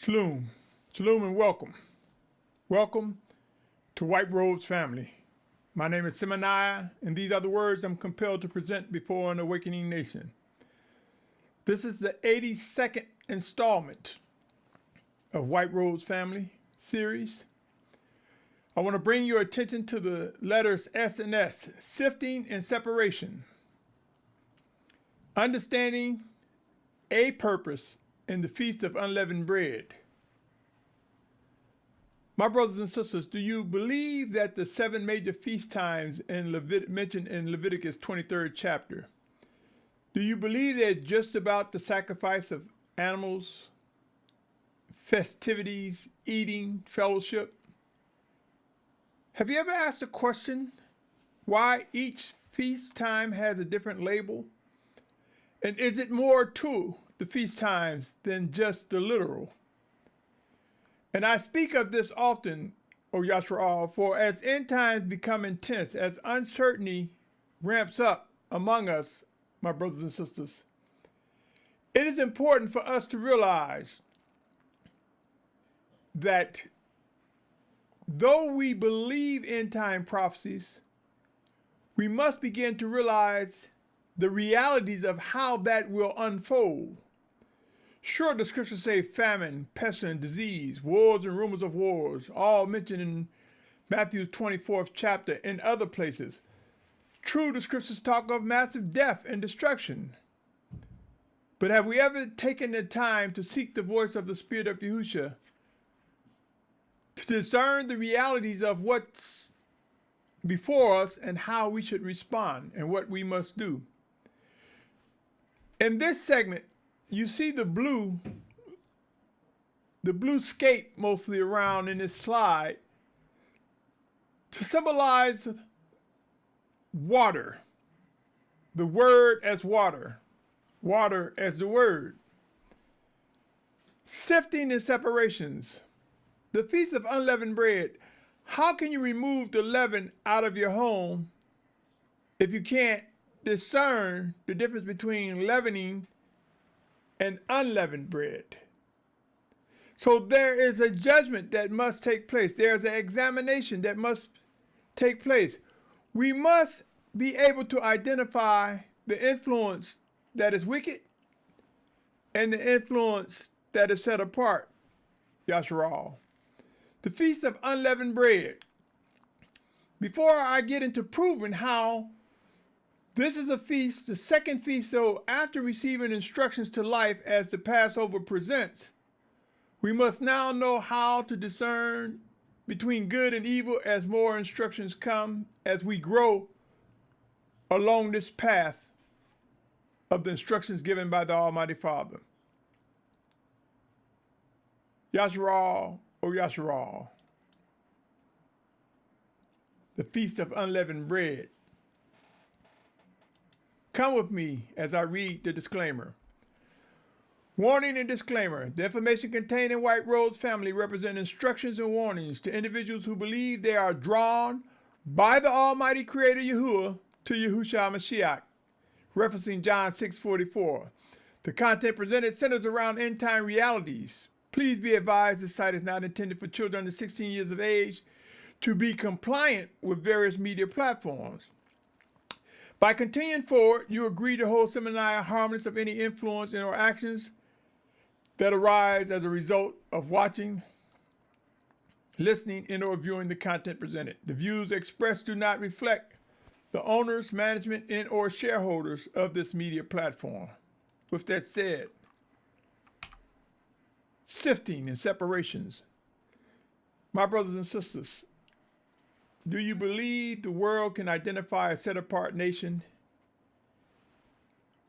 Shalum. Shalom and welcome. Welcome to White Robes family. My name is Symmanayah, and these are the words I'm compelled to present before an awakening nation. This is the 82nd installment of White Robes family series. I want to bring your attention to the letters S and S, sifting and separation. Understanding a purpose in the Feast of Unleavened Bread. My brothers and sisters, do you believe that the 7 major feast times mentioned in Leviticus 23rd chapter, do you believe they're just about the sacrifice of animals, festivities, eating, fellowship? Have you ever asked the question why each feast time has a different label? And is it more to the feast times than just the literal? And I speak of this often, O Yashar'al, for as end times become intense, as uncertainty ramps up among us, my brothers and sisters, it is important for us to realize that though we believe end time prophecies, we must begin to realize the realities of how that will unfold. Sure, the scriptures say famine, pestilence, disease, wars and rumors of wars, all mentioned in Matthew's 24th chapter and other places. True, the scriptures talk of massive death and destruction. But have we ever taken the time to seek the voice of the Spirit of Yahusha to discern the realities of what's before us and how we should respond and what we must do? In this segment, you see the blue scape mostly around in this slide to symbolize water, the word as water, water as the word. Sifting and separations. The Feast of Unleavened Bread. How can you remove the leaven out of your home if you can't discern the difference between leavening and unleavened bread? So there is a judgment that must take place. There's an examination that must take place. We must be able to identify the influence that is wicked and the influence that is set apart. Yashar'al. The Feast of Unleavened Bread. Before I get into proving how this is a feast, the second feast, so after receiving instructions to life as the Passover presents, we must now know how to discern between good and evil as more instructions come, as we grow along this path of the instructions given by the Almighty Father. Yashar'al, O Yashar'al. The Feast of Unleavened Bread. Come with me as I read the disclaimer. Warning and disclaimer. The information contained in White Robes family represent instructions and warnings to individuals who believe they are drawn by the Almighty Creator Yahuah to Yahusha Mashiach, referencing John 6:44. The content presented centers around end-time realities. Please be advised this site is not intended for children under 16 years of age to be compliant with various media platforms. By continuing forward, you agree to hold Symmanayah harmless of any influence in or actions that arise as a result of watching, listening, and or viewing the content presented. The views expressed do not reflect the owners, management, and or shareholders of this media platform. With that said, sifting and separations. My brothers and sisters, do you believe the world can identify a set-apart nation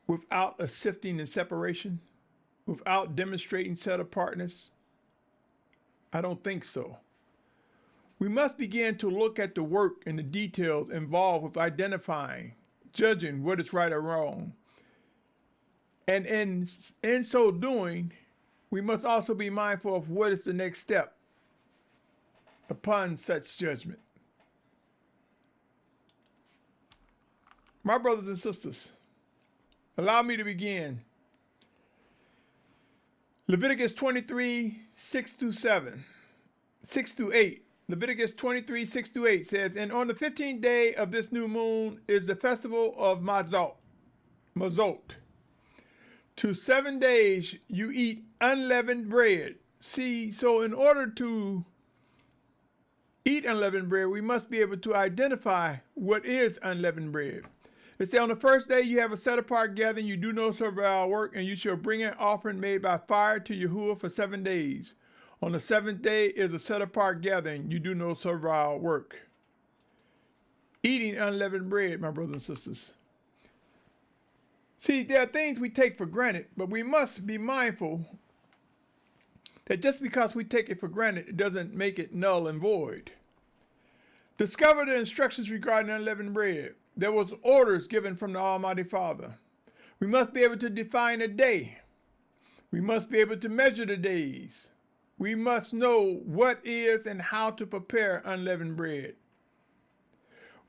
without a sifting and separation, without demonstrating set-apartness? I don't think so. We must begin to look at the work and the details involved with identifying, judging what is right or wrong. And in so doing, we must also be mindful of what is the next step upon such judgment. My brothers and sisters, allow me to begin. Leviticus 23, 6 through 7, 6 through 8. Leviticus 23, 6 through 8 says, and on the 15th day of this new moon is the festival of Mazot. To 7 days you eat unleavened bread. See, so in order to eat unleavened bread, we must be able to identify what is unleavened bread. It says, on the first day you have a set-apart gathering, you do no servile work, and you shall bring an offering made by fire to Yahuah for 7 days. On the 7th day is a set-apart gathering, you do no servile work. Eating unleavened bread, my brothers and sisters. See, there are things we take for granted, but we must be mindful that just because we take it for granted, it doesn't make it null and void. Discover the instructions regarding unleavened bread. There was orders given from the Almighty Father. We must be able to define a day. We must be able to measure the days. We must know what is and how to prepare unleavened bread.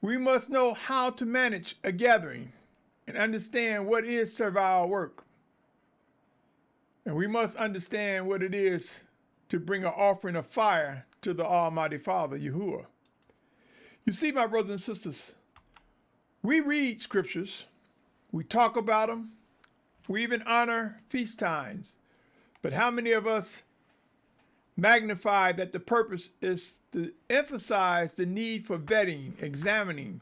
We must know how to manage a gathering and understand what is servile work. And we must understand what it is to bring an offering of fire to the Almighty Father, Yahuah. You see, my brothers and sisters, we read scriptures, we talk about them, we even honor feast times. But how many of us magnify that the purpose is to emphasize the need for vetting, examining,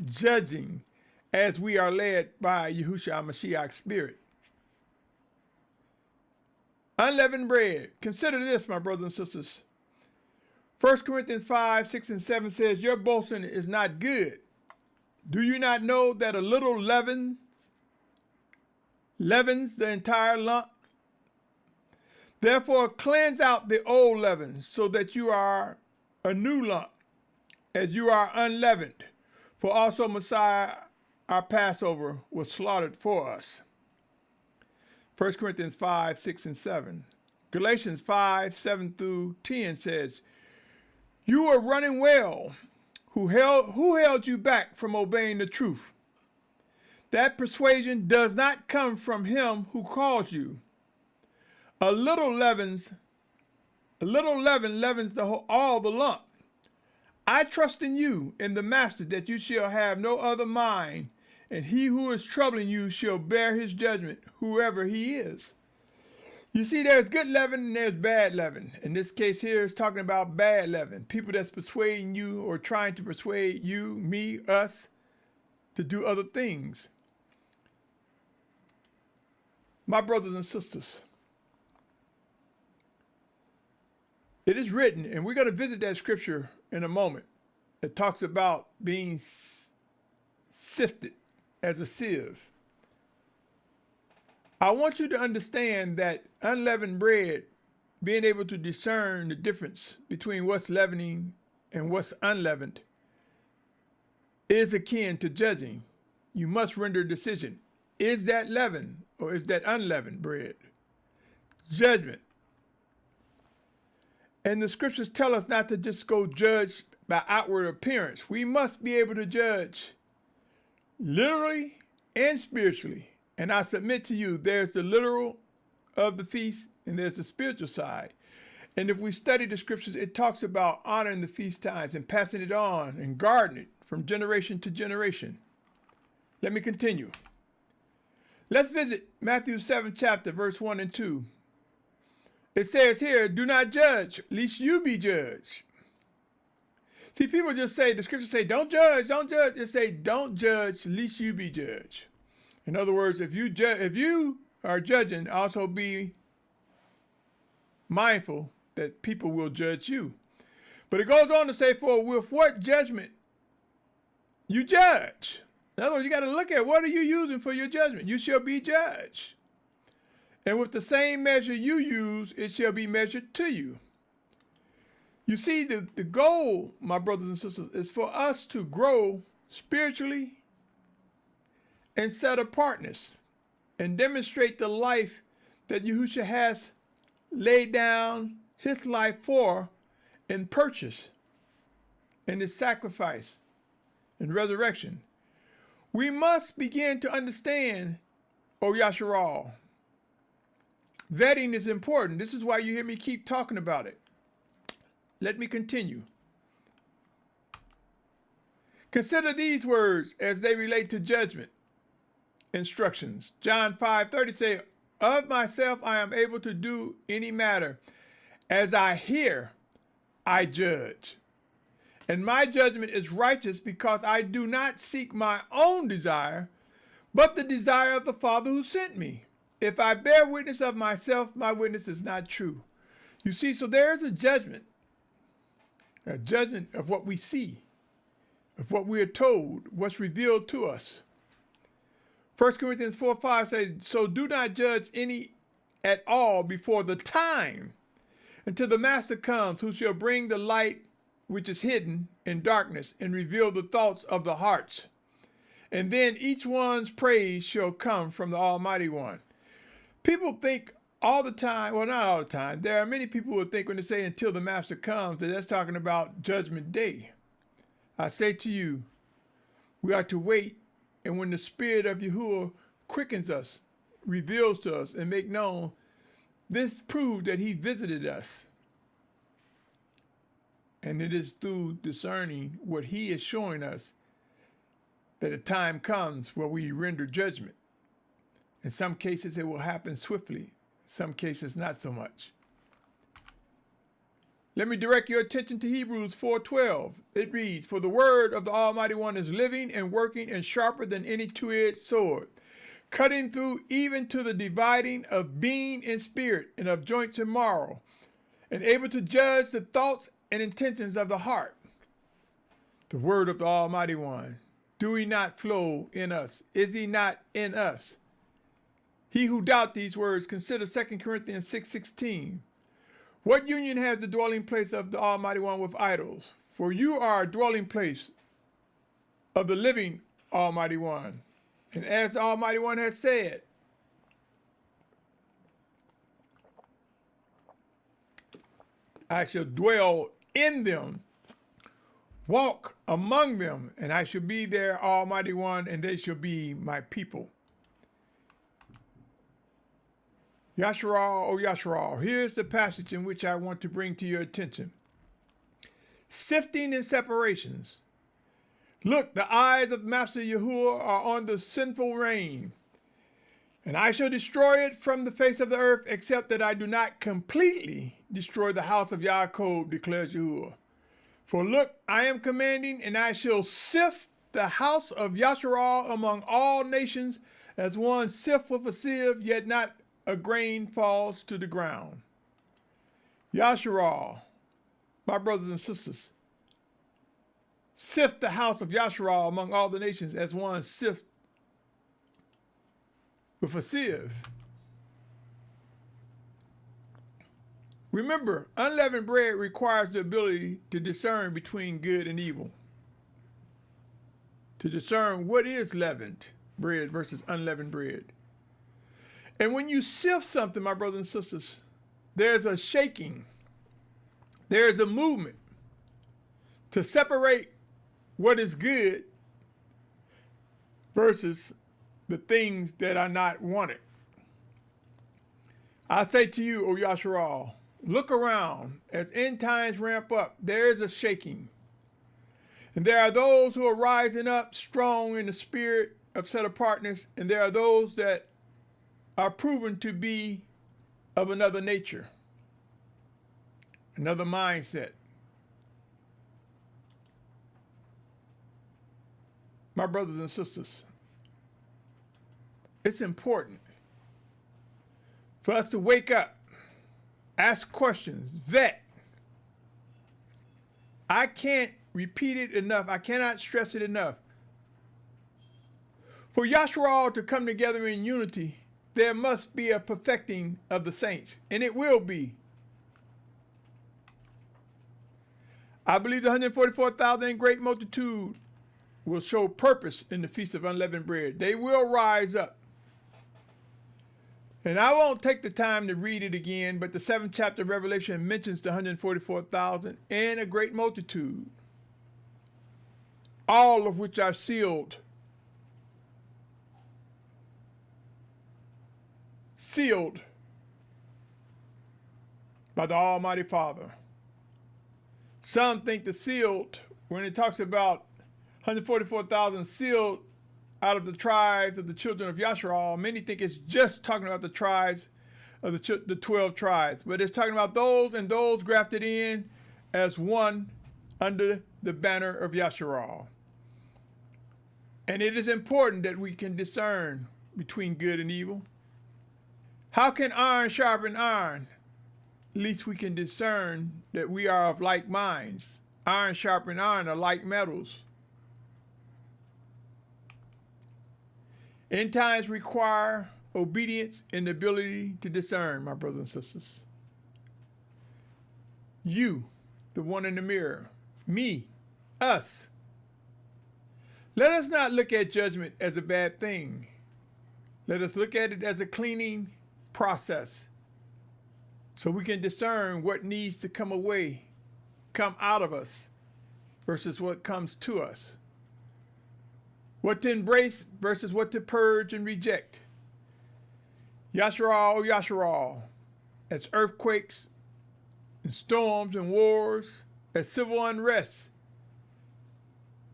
judging, as we are led by Yahusha Mashiach's Spirit? Unleavened bread. Consider this, my brothers and sisters. 1 Corinthians 5, 6, and 7 says, your boasting is not good. Do you not know that a little leaven leavens the entire lump? Therefore cleanse out the old leaven, so that you are a new lump, as you are unleavened. For also Messiah, our Passover, was slaughtered for us. 1 Corinthians 5, 6, and 7. Galatians 5, 7 through 10 says, you are running well. Who held you back from obeying the truth? That persuasion does not come from him who calls you. A little leaven leavens all the lump. I trust in you, in the Master, that you shall have no other mind, and he who is troubling you shall bear his judgment, whoever he is. You see, there's good leaven and there's bad leaven. In this case here, it's talking about bad leaven. People that's persuading you or trying to persuade you, me, us, to do other things. My brothers and sisters, it is written, and we're going to visit that scripture in a moment. It talks about being sifted as a sieve. I want you to understand that unleavened bread, being able to discern the difference between what's leavening and what's unleavened, is akin to judging. You must render a decision. Is that leaven or is that unleavened bread? Judgment. And the scriptures tell us not to just go judge by outward appearance. We must be able to judge literally and spiritually. And I submit to you, there's the literal of the feast and there's the spiritual side. And if we study the scriptures, it talks about honoring the feast times and passing it on and guarding it from generation to generation. Let me continue. Let's visit Matthew 7 chapter, verse 1 and 2. It says here, do not judge, lest you be judged. See, people just say, the scriptures say, don't judge, don't judge. It say, don't judge, lest you be judged. In other words, if you are judging, also be mindful that people will judge you. But it goes on to say, for with what judgment you judge. In other words, you got to look at what are you using for your judgment. You shall be judged. And with the same measure you use, it shall be measured to you. You see, the goal, my brothers and sisters, is for us to grow spiritually and set apartness and demonstrate the life that Yahusha has laid down his life for and purchase in his sacrifice and resurrection. We must begin to understand, O Yashar'al, Vetting is important. This is why you hear me keep talking about it. Let me continue. Consider these words as they relate to judgment instructions. John 5:30 say, of myself I am able to do any matter. As I hear, I judge. And my judgment is righteous because I do not seek my own desire, but the desire of the Father who sent me. If I bear witness of myself, my witness is not true. You see, so there is a judgment of what we see, of what we are told, what's revealed to us. 1 Corinthians 4:5 says, so do not judge any at all before the time, until the Master comes, who shall bring the light which is hidden in darkness and reveal the thoughts of the hearts. And then each one's praise shall come from the Almighty One. People think all the time, well, not all the time, there are many people who think when they say until the Master comes, that that's talking about Judgment Day. I say to you, we are to wait, and when the Spirit of Yahuah quickens us, reveals to us, and make known, this proves that he visited us. And it is through discerning what he is showing us that a time comes where we render judgment. In some cases, it will happen swiftly. Some cases, not so much. Let me direct your attention to Hebrews 4:12. It reads, for the word of the Almighty One is living and working and sharper than any two-edged sword, cutting through even to the dividing of being and spirit and of joints and marrow, and able to judge the thoughts and intentions of the heart. The word of the Almighty One, do he not flow in us? Is he not in us? He who doubt these words, consider 2 Corinthians 6:16. What union has the dwelling place of the Almighty One with idols? For you are a dwelling place of the living Almighty One. And as the Almighty One has said, I shall dwell in them, walk among them, and I shall be their Almighty One, and they shall be my people. Yashar'al, O Yashar'al, here's the passage in which I want to bring to your attention. Sifting and separations. Look, the eyes of Master Yahuah are on the sinful reign, and I shall destroy it from the face of the earth, except that I do not completely destroy the house of Yaakov, declares Yahuah. For look, I am commanding, and I shall sift the house of Yashar'al among all nations, as one sift with a sieve, yet not a grain falls to the ground. Yashar'al, my brothers and sisters, sift the house of Yashar'al among all the nations as one sift with a sieve. Remember, unleavened bread requires the ability to discern between good and evil. To discern what is leavened bread versus unleavened bread. And when you sift something, my brothers and sisters, there's a shaking. There's a movement to separate what is good versus the things that are not wanted. I say to you, O Yashar'al, look around. As end times ramp up, there is a shaking. And there are those who are rising up strong in the spirit of set apartness, and there are those that are proven to be of another nature, another mindset. My brothers and sisters, it's important for us to wake up, ask questions, vet. I can't repeat it enough. I cannot stress it enough. For Yashar'al to come together in unity, there must be a perfecting of the saints, and it will be. I believe the 144,000 great multitude will show purpose in the Feast of Unleavened Bread. They will rise up. And I won't take the time to read it again, but the 7th chapter of Revelation mentions the 144,000 and a great multitude, all of which are sealed. Sealed by the Almighty Father. Some think the sealed, when it talks about 144,000 sealed out of the tribes of the children of Yashar'al, many think it's just talking about the tribes of the 12 tribes, but it's talking about those and those grafted in as one under the banner of Yashar'al. And it is important that we can discern between good and evil. How can iron sharpen iron? At least we can discern that we are of like minds. Iron sharpen iron are like metals. End times require obedience and the ability to discern, my brothers and sisters. You, the one in the mirror, me, us. Let us not look at judgment as a bad thing. Let us look at it as a cleaning process so we can discern what needs to come out of us versus what comes to us. What to embrace versus what to purge and reject. Yashar'al, Yashar'al, as earthquakes and storms and wars, as civil unrest,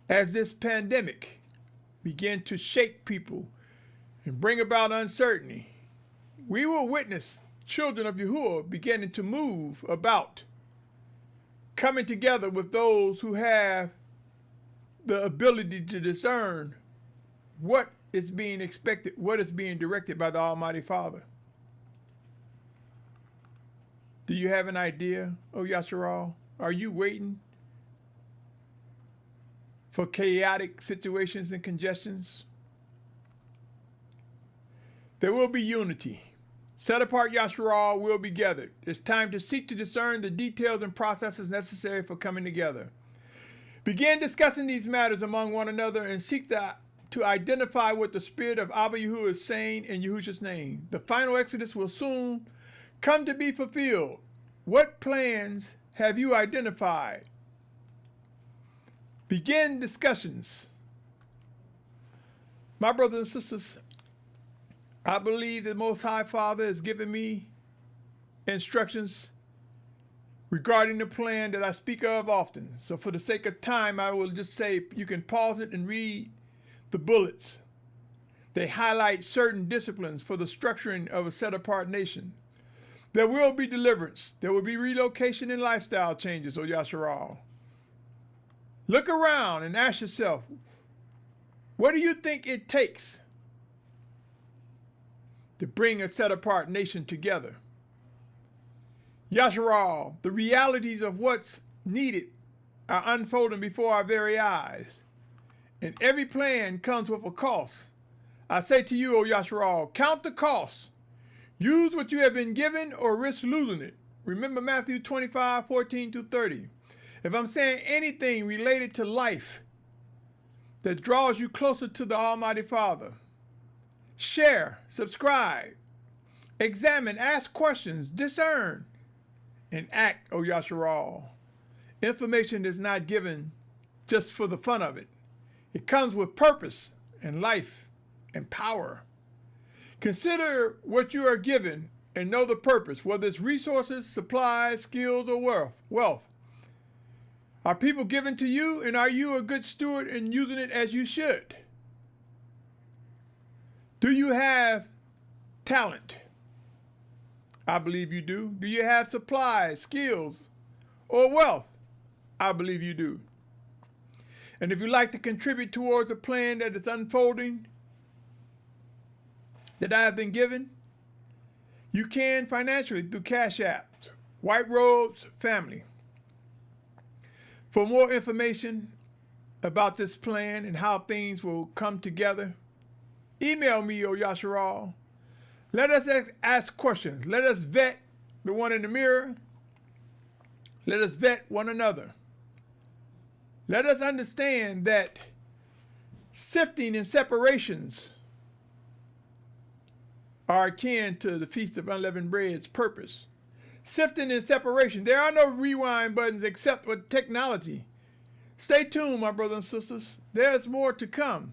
as this pandemic began to shake people and bring about uncertainty, we will witness children of Yahuah beginning to move about, coming together with those who have the ability to discern what is being expected, what is being directed by the Almighty Father. Do you have an idea, O Yashar'al? Are you waiting for chaotic situations and congestions? There will be unity. Set apart Yashar'al will be gathered. It's time to seek to discern the details and processes necessary for coming together. Begin discussing these matters among one another and seek to identify what the Spirit of Abba Yahuah is saying in Yahusha's name. The final Exodus will soon come to be fulfilled. What plans have you identified? Begin discussions. My brothers and sisters, I believe the Most High Father has given me instructions regarding the plan that I speak of often. So for the sake of time, I will just say you can pause it and read the bullets. They highlight certain disciplines for the structuring of a set-apart nation. There will be deliverance. There will be relocation and lifestyle changes, O Yashar'al. Look around and ask yourself, what do you think it takes to bring a set-apart nation together? Yashar'al, the realities of what's needed are unfolding before our very eyes. And every plan comes with a cost. I say to you, O Yashar'al, count the cost. Use what you have been given or risk losing it. Remember Matthew 25:14-30. If I'm saying anything related to life that draws you closer to the Almighty Father, share, subscribe, examine, ask questions, discern, and act, O Yashar'al. Information is not given just for the fun of it. It comes with purpose and life and power. Consider what you are given and know the purpose, whether it's resources, supplies, skills, or wealth. Are people given to you, and are you a good steward in using it as you should? Do you have talent? I believe you do. Do you have supplies, skills, or wealth? I believe you do. And if you'd like to contribute towards a plan that is unfolding, that I have been given, you can financially through Cash App, White Robes Family. For more information about this plan and how things will come together, email me, O Yashar'al. Let us ask questions. Let us vet the one in the mirror. Let us vet one another. Let us understand that sifting and separations are akin to the Feast of Unleavened Bread's purpose. Sifting and separation. There are no rewind buttons except with technology. Stay tuned, my brothers and sisters. There's more to come.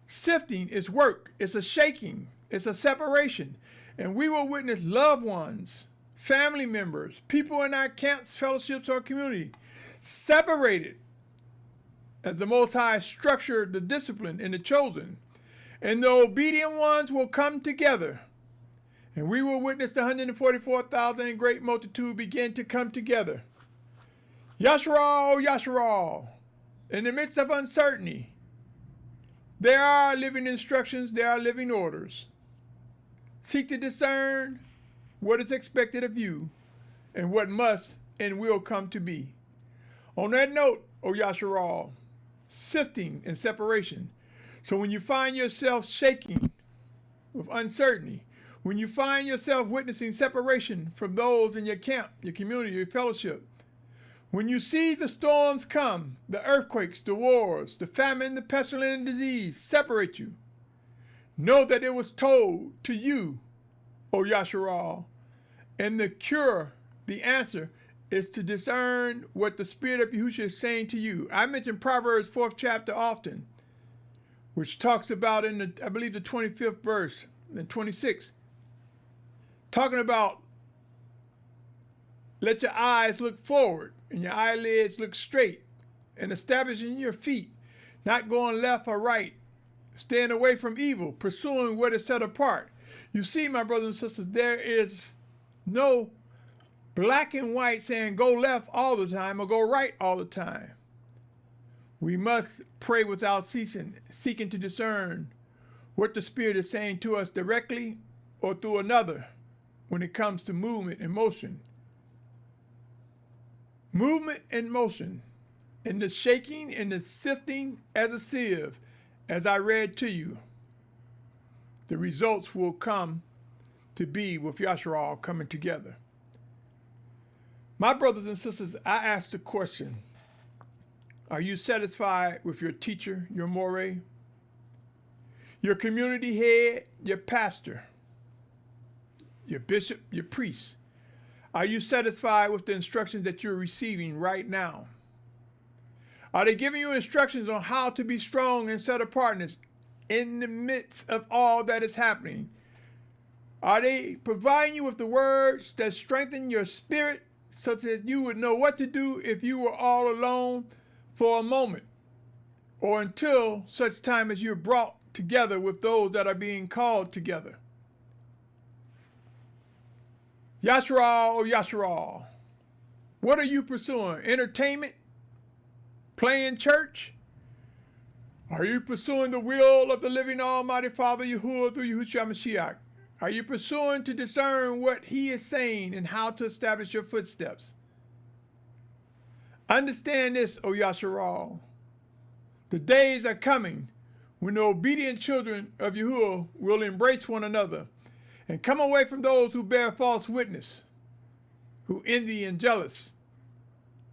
Sifting is work. It's a shaking. It's a separation. And we will witness loved ones family members, people in our camps, fellowships, or community, separated as the Most High structured the discipline and the chosen. And the obedient ones will come together. And we will witness the 144,000 in great multitude begin to come together. Yashar'al, Yashar'al. In the midst of uncertainty, there are living instructions, there are living orders. Seek to discern what is expected of you and what must and will come to be. On that note, O Yashar'al, sifting and separation. So when you find yourself shaking with uncertainty, when you find yourself witnessing separation from those in your camp, your community, your fellowship, when you see the storms come, the earthquakes, the wars, the famine, the pestilence, and disease separate you, know that it was told to you, O Yashar'al, and the cure, the answer, is to discern what the Spirit of Yahusha is saying to you. I mention Proverbs 4th chapter often, which talks about in the, I believe the 25th verse and 26th, talking about let your eyes look forward and your eyelids look straight, and establishing your feet, not going left or right, staying away from evil, pursuing what is set apart. You see, my brothers and sisters, there is no black and white saying go left all the time or go right all the time. We must pray without ceasing, seeking to discern what the Spirit is saying to us directly or through another when it comes to movement and motion. Movement and motion, and the shaking and the sifting as a sieve, as I read to you. The results will come to be with Yashar'al coming together. My brothers and sisters, I ask the question, are you satisfied with your teacher, your moreh, your community head, your pastor, your bishop, your priest? Are you satisfied with the instructions that you're receiving right now? Are they giving you instructions on how to be strong and set apartness in the midst of all that is happening? Are they providing you with the words that strengthen your spirit such that you would know what to do if you were all alone for a moment, or until such time as you're brought together with those that are being called together? Yashar'al, oh Yashar'al, what are you pursuing? Entertainment? Playing church? Are you pursuing the will of the living Almighty Father Yahuah through Yahusha Mashiach? Are you pursuing to discern what He is saying and how to establish your footsteps? Understand this, O Yashar'al. The days are coming when the obedient children of Yahuah will embrace one another and come away from those who bear false witness, who envy and jealous.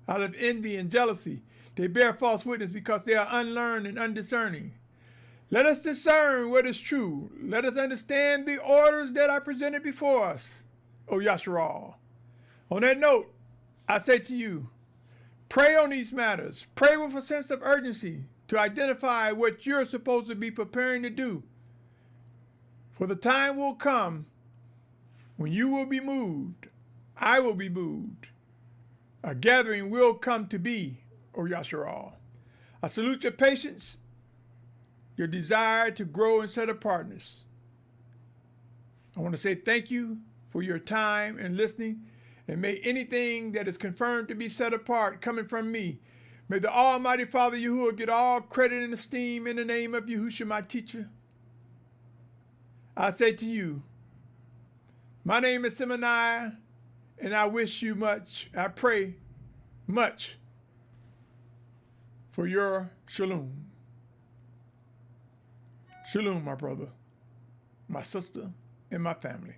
Out of envy and jealousy, they bear false witness because they are unlearned and undiscerning. Let us discern what is true. Let us understand the orders that are presented before us, O Yashar'al. On that note, I say to you, pray on these matters. Pray with a sense of urgency to identify what you're supposed to be preparing to do. For the time will come when you will be moved. I will be moved. A gathering will come to be, O Yashar'al. I salute your patience, your desire to grow and set apartness. I want to say thank you for your time and listening, and may anything that is confirmed to be set apart coming from me, may the Almighty Father Yahuah get all credit and esteem in the name of Yahusha, my teacher. I say to you, my name is Symmanayah, and I wish you much, I pray much for your Shalum. Shalom, my brother, my sister, and my family.